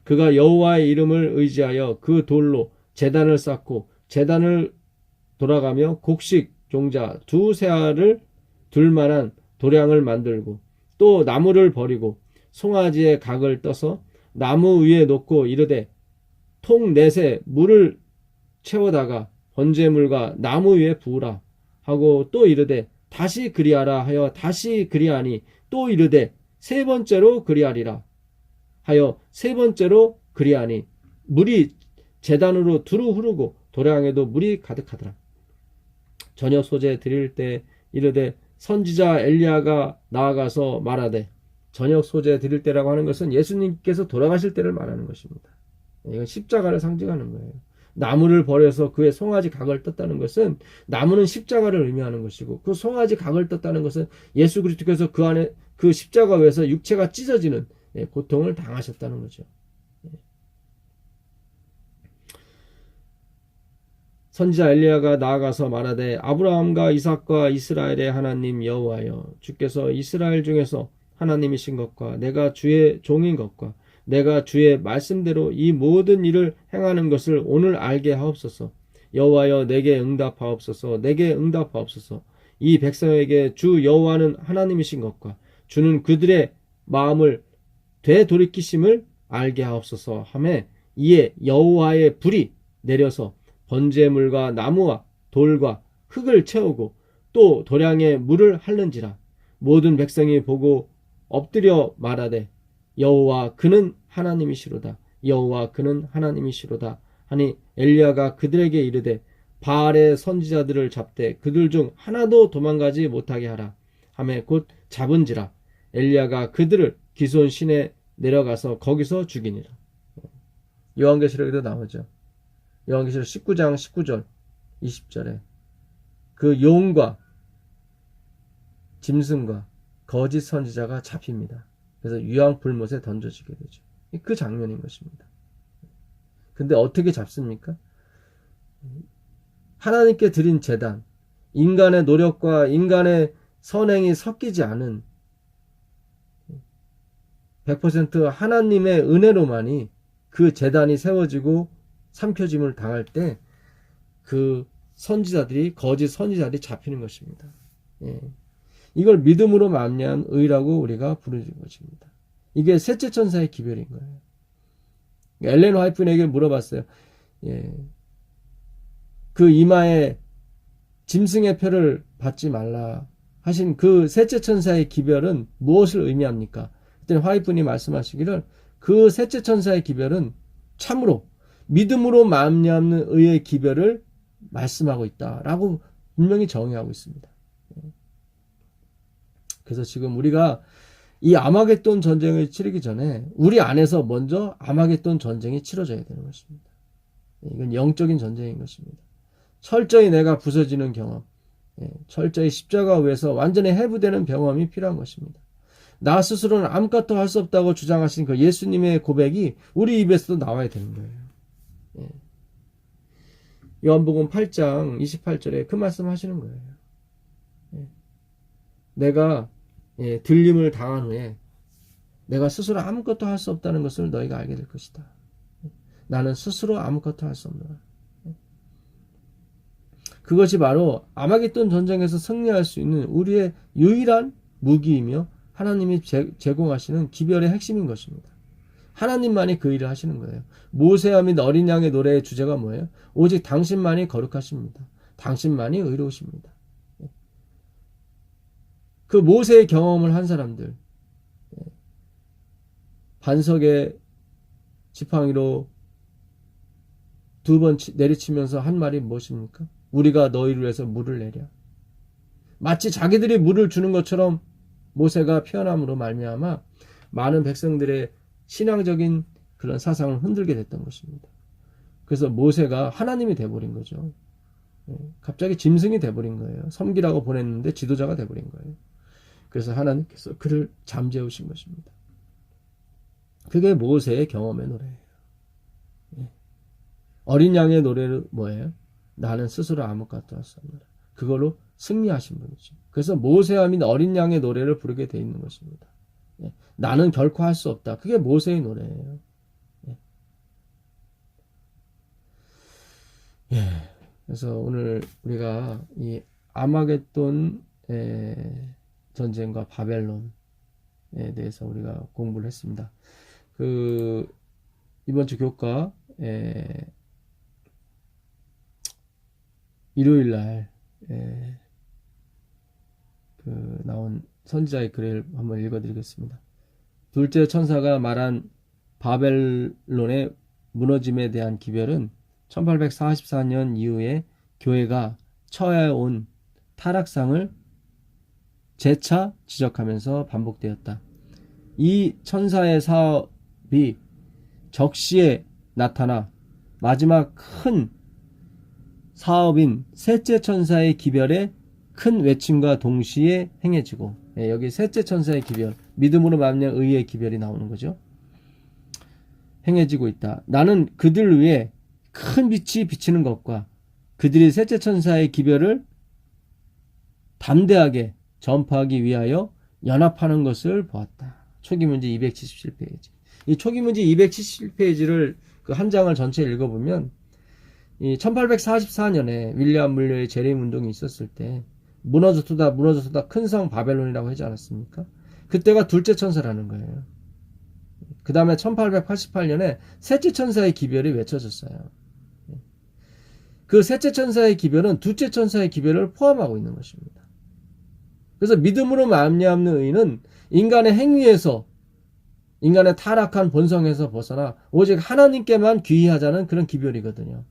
그가 여호와의 이름을 의지하여 그 돌로 제단을 쌓고 제단을 돌아가며 곡식 종자 두세 알을 둘 만한 도량을 만들고 또 나무를 버리고 송아지의 각을 떠서 나무 위에 놓고 이르되 통 넷에 물을 채워다가 번제물과 나무 위에 부으라 하고 또 이르되 다시 그리하라 하여 다시 그리하니 또 이르되 세 번째로 그리하리라 하여 세 번째로 그리하니 물이 제단으로 두루 흐르고 도량에도 물이 가득하더라. 저녁 소재 드릴 때 이르되 선지자 엘리야가 나아가서 말하되 저녁 소재 드릴 때라고 하는 것은 예수님께서 돌아가실 때를 말하는 것입니다. 이건 십자가를 상징하는 거예요. 나무를 버려서 그의 송아지 각을 떴다는 것은 나무는 십자가를 의미하는 것이고 그 송아지 각을 떴다는 것은 예수 그리스도께서 그 안에 그 십자가 위에서 육체가 찢어지는 고통을 당하셨다는 거죠. 선지자 엘리야가 나아가서 말하되 아브라함과 이삭과 이스라엘의 하나님 여호와여 주께서 이스라엘 중에서 하나님이신 것과 내가 주의 종인 것과 내가 주의 말씀대로 이 모든 일을 행하는 것을 오늘 알게 하옵소서. 여호와여 내게 응답하옵소서. 내게 응답하옵소서. 이 백성에게 주 여호와는 하나님이신 것과 주는 그들의 마음을 되돌이키심을 알게 하옵소서 하매 이에 여호와의 불이 내려서 번제물과 나무와 돌과 흙을 채우고 또 도량에 물을 핥는지라. 모든 백성이 보고 엎드려 말하되 여호와 그는 하나님이시로다. 여호와 그는 하나님이시로다 하니 엘리야가 그들에게 이르되 바알의 선지자들을 잡되 그들 중 하나도 도망가지 못하게 하라 하매 곧 잡은지라. 엘리야가 그들을 기손 시내에 내려가서 거기서 죽이니라. 요한계시록에도 나오죠. 요한계시록 19장 19절 20절에 그 용과 짐승과 거짓 선지자가 잡힙니다. 그래서 유황 불못에 던져지게 되죠. 그 장면인 것입니다. 근데 어떻게 잡습니까? 하나님께 드린 제단, 인간의 노력과 인간의 선행이 섞이지 않은 100% 하나님의 은혜로만이 그 제단이 세워지고 삼켜짐을 당할 때 그 선지자들이 거짓 선지자들이 잡히는 것입니다. 이걸 믿음으로 말미암은 의라고 우리가 부르는 것입니다. 이게 셋째 천사의 기별인 거예요. 엘렌 화이트에게 물어봤어요. 그 이마에 짐승의 표를 받지 말라 하신 그 셋째 천사의 기별은 무엇을 의미합니까? 그때 화이트분이 말씀하시기를 그 셋째 천사의 기별은 참으로 믿음으로 말미암는 의의 기별을 말씀하고 있다라고 분명히 정의하고 있습니다. 그래서 지금 우리가 이 아마겟돈 전쟁을 치르기 전에 우리 안에서 먼저 아마겟돈 전쟁이 치러져야 되는 것입니다. 이건 영적인 전쟁인 것입니다. 철저히 내가 부서지는 경험, 철저히 십자가 위에서 완전히 해부되는 경험이 필요한 것입니다. 나 스스로는 아무것도 할 수 없다고 주장하신 그 예수님의 고백이 우리 입에서도 나와야 되는 거예요. 요한복음 8장 28절에 그 말씀 하시는 거예요. 내가 들림을 당한 후에 내가 스스로 아무것도 할 수 없다는 것을 너희가 알게 될 것이다. 나는 스스로 아무것도 할 수 없노라. 그것이 바로 아마겟돈 전쟁에서 승리할 수 있는 우리의 유일한 무기이며 하나님이 제공하시는 기별의 핵심인 것입니다. 하나님만이 그 일을 하시는 거예요. 모세와 및 어린 양의 노래의 주제가 뭐예요? 오직 당신만이 거룩하십니다. 당신만이 의로우십니다. 그 모세의 경험을 한 사람들, 반석의 지팡이로 두 번 내리치면서 한 말이 무엇입니까? 우리가 너희를 위해서 물을 내랴. 마치 자기들이 물을 주는 것처럼 모세가 표현함으로 말미암아 많은 백성들의 신앙적인 그런 사상을 흔들게 됐던 것입니다. 그래서 모세가 하나님이 돼버린 거죠. 갑자기 짐승이 돼버린 거예요. 섬기라고 보냈는데 지도자가 돼버린 거예요. 그래서 하나님께서 그를 잠재우신 것입니다. 그게 모세의 경험의 노래예요. 어린 양의 노래는 뭐예요? 나는 스스로 아무것도 할 수 없노라. 그걸로 승리하신 분이죠. 그래서 모세와 및 어린 양의 노래를 부르게 되어 있는 것입니다. 나는 결코 할 수 없다. 그게 모세의 노래예요. 그래서 오늘 우리가 이 아마겟돈 전쟁과 바벨론에 대해서 우리가 공부를 했습니다. 이번 주 교과 일요일 날 나온 선지자의 글을 한번 읽어드리겠습니다. 둘째 천사가 말한 바벨론의 무너짐에 대한 기별은 1844년 이후에 교회가 처해 온 타락상을 재차 지적하면서 반복되었다. 이 천사의 사업이 적시에 나타나 마지막 큰 사업인 셋째 천사의 기별의 큰 외침과 동시에 행해지고, 여기 셋째 천사의 기별, 믿음으로 말미암아 의의 기별이 나오는 거죠. 행해지고 있다. 나는 그들 위에 큰 빛이 비치는 것과 그들이 셋째 천사의 기별을 담대하게 전파하기 위하여 연합하는 것을 보았다. 초기문제 277페이지. 이 초기문제 277페이지를 그 한 장을 전체 읽어보면 이 1844년에 윌리엄 물러의 재림 운동이 있었을 때 무너졌다 큰 성 바벨론이라고 하지 않았습니까? 그때가 둘째 천사라는 거예요. 그 다음에 1888년에 셋째 천사의 기별이 외쳐졌어요. 그 셋째 천사의 기별은 둘째 천사의 기별을 포함하고 있는 것입니다. 그래서 믿음으로 말미암는 의는 인간의 행위에서, 인간의 타락한 본성에서 벗어나 오직 하나님께만 귀의하자는 그런 기별이거든요.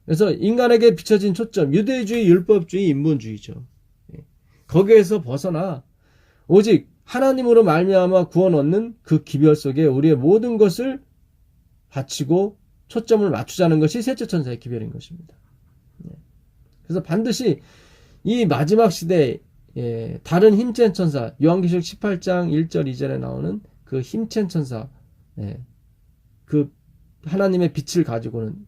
그래서 인간에게 비춰진 초점, 유대주의, 율법주의, 인본주의죠. 거기에서 벗어나 오직 하나님으로 말미암아 구원 얻는 그 기별 속에 우리의 모든 것을 바치고 초점을 맞추자는 것이 셋째 천사의 기별인 것입니다. 그래서 반드시 이 마지막 시대에 다른 힘센 천사, 요한계시록 18장 1절 2절에 나오는 그 힘센 천사, 그 하나님의 빛을 가지고는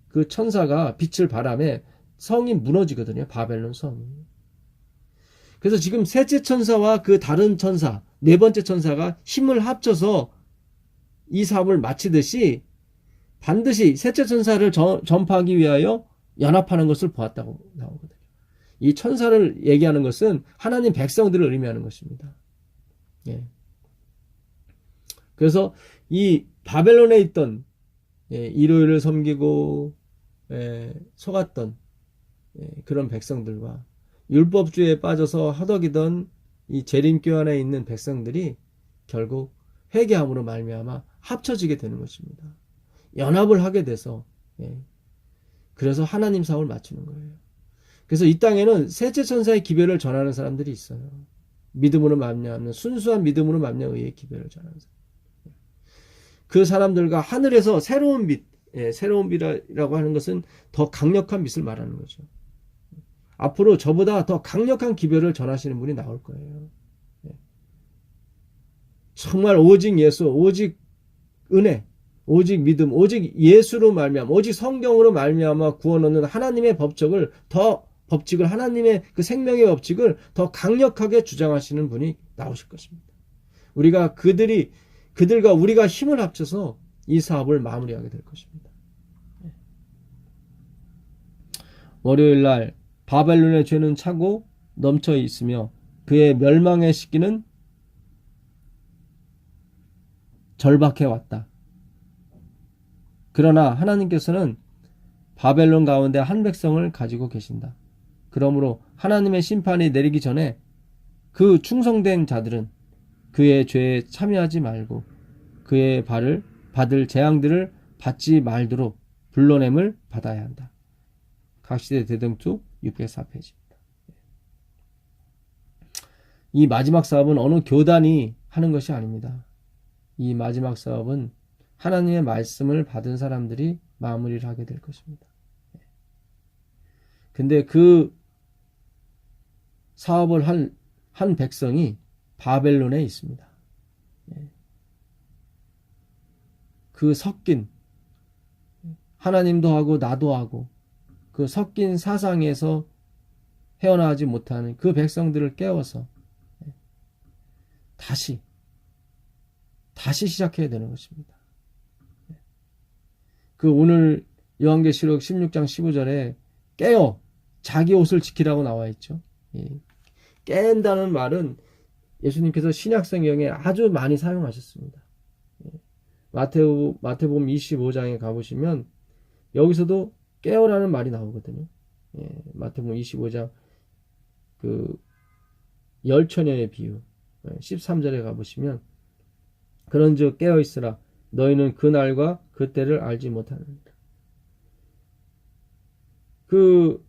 그 천사가 빛을 발함에 성이 무너지거든요. 바벨론 성이. 그래서 지금 셋째 천사와 그 다른 천사, 네 번째 천사가 힘을 합쳐서 이 사업을 마치듯이 반드시 셋째 천사를 전파하기 위하여 연합하는 것을 보았다고 나오거든요. 이 천사를 얘기하는 것은 하나님 백성들을 의미하는 것입니다. 그래서 이 바벨론에 있던 이로이를 섬기고 속았던 그런 백성들과 율법주의에 빠져서 허덕이던 이 재림교 안에 있는 백성들이 결국 회개함으로 말미암아 합쳐지게 되는 것입니다. 연합을 하게 돼서 그래서 하나님 사업을 마치는 거예요. 그래서 이 땅에는 셋째 천사의 기별을 전하는 사람들이 있어요. 믿음으로 말미암는 순수한 믿음으로 말미암아 의의 기별을 전하는 사람. 그 사람들과 하늘에서 새로운 빛, 새로운 빛이라고 하는 것은 더 강력한 빛을 말하는 거죠. 앞으로 저보다 더 강력한 기별을 전하시는 분이 나올 거예요. 정말 오직 예수, 오직 은혜, 오직 믿음, 오직 예수로 말미암아, 오직 성경으로 말미암아 구원 얻는 하나님의 법칙을 하나님의 그 생명의 법칙을 더 강력하게 주장하시는 분이 나오실 것입니다. 우리가 그들과 우리가 힘을 합쳐서 이 사업을 마무리하게 될 것입니다. 월요일 날 바벨론의 죄는 차고 넘쳐 있으며 그의 멸망의 시기는 절박해 왔다. 그러나 하나님께서는 바벨론 가운데 한 백성을 가지고 계신다. 그러므로 하나님의 심판이 내리기 전에 그 충성된 자들은 그의 죄에 참여하지 말고 그의 받을 재앙들을 받지 말도록 불러냄을 받아야 한다. 각시대 대등투 604페이지입니다. 이 마지막 사업은 어느 교단이 하는 것이 아닙니다. 이 마지막 사업은 하나님의 말씀을 받은 사람들이 마무리를 하게 될 것입니다. 근데 그 사업을 한 백성이 바벨론에 있습니다. 그 섞인 하나님도 하고 나도 하고 그 섞인 사상에서 헤어나오지 못하는 그 백성들을 깨워서 다시 시작해야 되는 것입니다. 그 오늘 요한계시록 16장 15절에 깨어 자기 옷을 지키라고 나와 있죠. 깬다는 말은 예수님께서 신약성경에 아주 많이 사용하셨습니다. 마태복음 25장에 가보시면 여기서도 깨어라는 말이 나오거든요. 마태복음 25장 그 열처녀의 비유 13절에 가보시면 그런즉 깨어 있으라 너희는 그 날과 그 때를 알지 못하느니라. 그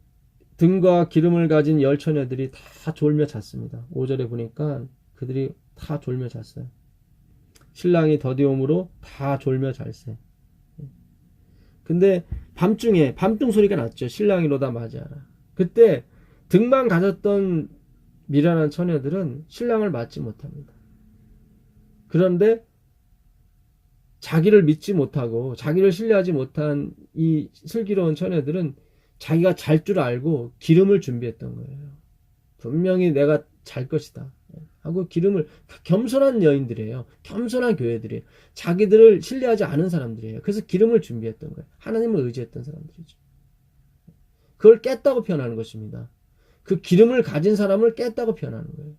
등과 기름을 가진 열처녀들이 다 졸며 잤습니다. 5절에 보니까 그들이 다 졸며 잤어요. 신랑이 더디옴으로 다 졸며 잘세. 근데 밤중에 밤등 소리가 났죠. 신랑이로다 맞이하라. 그때 등만 가졌던 미련한 처녀들은 신랑을 맞지 못합니다. 그런데 자기를 믿지 못하고 자기를 신뢰하지 못한 이 슬기로운 처녀들은 자기가 잘 줄 알고 기름을 준비했던 거예요. 분명히 내가 잘 것이다 하고 기름을, 겸손한 여인들이에요. 겸손한 교회들이에요. 자기들을 신뢰하지 않은 사람들이에요. 그래서 기름을 준비했던 거예요. 하나님을 의지했던 사람들이죠. 그걸 깼다고 표현하는 것입니다. 그 기름을 가진 사람을 깼다고 표현하는 거예요.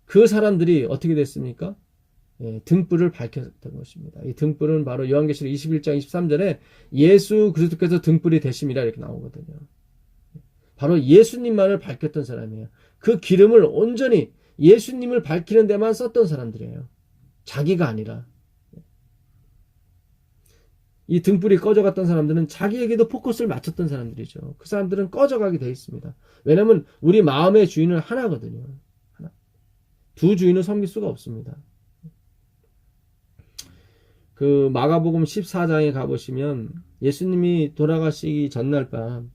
그 사람들이 어떻게 됐습니까? 등불을 밝혔던 것입니다. 이 등불은 바로 요한계시록 21장 23절에 예수 그리스도께서 등불이 되심이라 이렇게 나오거든요. 바로 예수님만을 밝혔던 사람이에요. 그 기름을 온전히 예수님을 밝히는 데만 썼던 사람들이에요. 자기가 아니라. 이 등불이 꺼져갔던 사람들은 자기에게도 포커스를 맞췄던 사람들이죠. 그 사람들은 꺼져가게 돼 있습니다. 왜냐하면 우리 마음의 주인은 하나거든요. 하나. 두 주인을 섬길 수가 없습니다. 그 마가복음 14장에 가보시면 예수님이 돌아가시기 전날 밤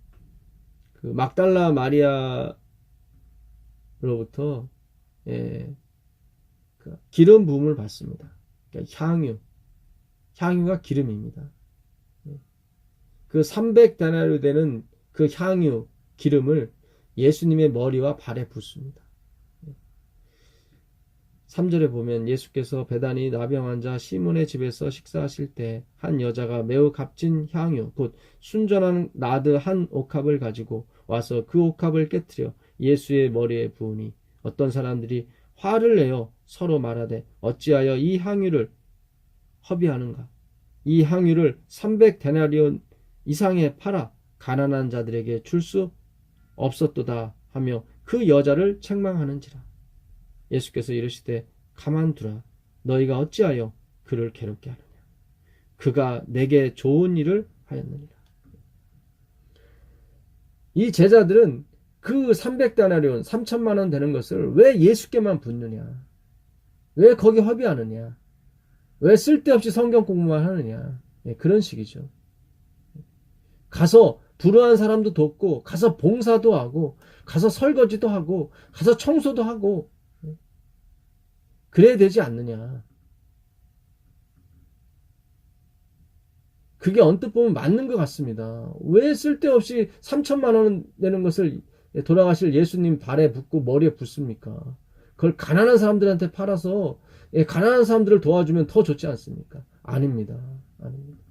그 막달라 마리아로부터 그 기름 부음을 받습니다. 그러니까 향유가 기름입니다. 그 300데나리오 되는 그 향유 기름을 예수님의 머리와 발에 붓습니다. 3절에 보면 예수께서 베다니 나병 환자 시몬의 집에서 식사하실 때 한 여자가 매우 값진 향유 곧 순전한 나드 한 옥합을 가지고 와서 그 옥합을 깨트려 예수의 머리에 부으니 어떤 사람들이 화를 내어 서로 말하되 어찌하여 이 향유를 허비하는가? 이 향유를 300데나리온 이상에 팔아 가난한 자들에게 줄 수 없었도다 하며 그 여자를 책망하는지라. 예수께서 이르시되 가만두라. 너희가 어찌하여 그를 괴롭게 하느냐. 그가 내게 좋은 일을 하였느니라. 이 제자들은 그 300데나리온 3천만 원 되는 것을 왜 예수께만 붓느냐. 왜 거기 허비하느냐. 왜 쓸데없이 성경 공부만 하느냐. 그런 식이죠. 가서 불우한 사람도 돕고 가서 봉사도 하고 가서 설거지도 하고 가서 청소도 하고 그래야 되지 않느냐. 그게 언뜻 보면 맞는 것 같습니다. 왜 쓸데없이 3천만 원 되는 것을 돌아가실 예수님 발에 붓고 머리에 붓습니까? 그걸 가난한 사람들한테 팔아서 가난한 사람들을 도와주면 더 좋지 않습니까? 아닙니다. 아닙니다.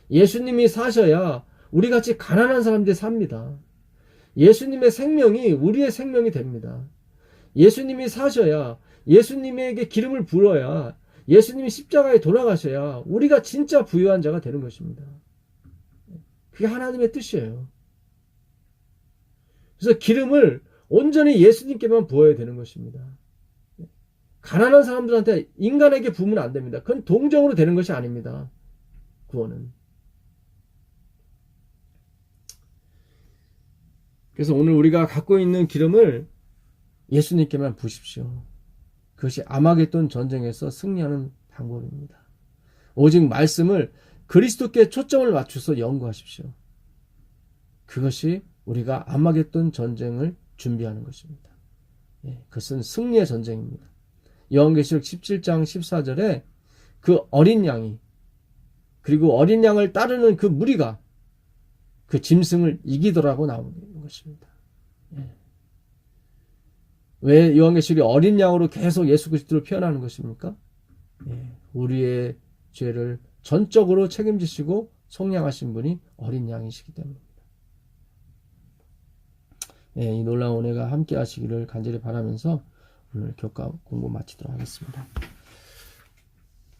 예수님이 사셔야 우리같이 가난한 사람들이 삽니다. 예수님의 생명이 우리의 생명이 됩니다. 예수님이 사셔야, 예수님에게 기름을 부어야, 예수님이 십자가에 돌아가셔야 우리가 진짜 부유한 자가 되는 것입니다. 그게 하나님의 뜻이에요. 그래서 기름을 온전히 예수님께만 부어야 되는 것입니다. 가난한 사람들한테 인간에게 부으면 안 됩니다. 그건 동정으로 되는 것이 아닙니다. 구원은. 그래서 오늘 우리가 갖고 있는 기름을 예수님께만 부으십시오. 그것이 아마겟돈 전쟁에서 승리하는 방법입니다. 오직 말씀을 그리스도께 초점을 맞춰서 연구하십시오. 그것이 우리가 아마겟돈 전쟁을 준비하는 것입니다. 그것은 승리의 전쟁입니다. 요한계시록 17장 14절에 그 어린 양이, 그리고 어린 양을 따르는 그 무리가 그 짐승을 이기더라고 나오는 것입니다. 왜 요한계시록이 어린 양으로 계속 예수 그리스도를 표현하는 것입니까? 우리의 죄를 전적으로 책임지시고 속량하신 분이 어린 양이시기 때문입니다. 이 놀라운 은혜가 함께 하시기를 간절히 바라면서 오늘 교과 공부 마치도록 하겠습니다.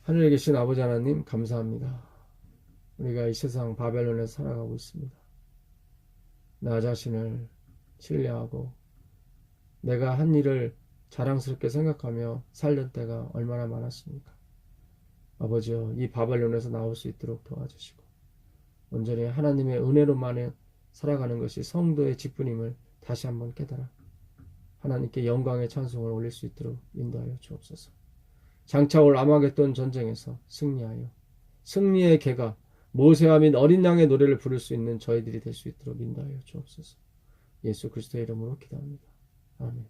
하늘에 계신 아버지 하나님 감사합니다. 우리가 이 세상 바벨론에서 살아가고 있습니다. 나 자신을 신뢰하고 내가 한 일을 자랑스럽게 생각하며 살던 때가 얼마나 많았습니까? 아버지여, 이 바벨론에서 나올 수 있도록 도와주시고 온전히 하나님의 은혜로만 살아가는 것이 성도의 직분임을 다시 한번 깨달아 하나님께 영광의 찬송을 올릴 수 있도록 인도하여 주옵소서. 장차 올 아마겟돈 전쟁에서 승리하여 승리의 개가 모세와 및 어린 양의 노래를 부를 수 있는 저희들이 될 수 있도록 인도하여 주옵소서. 예수 그리스도의 이름으로 기도합니다. 아멘.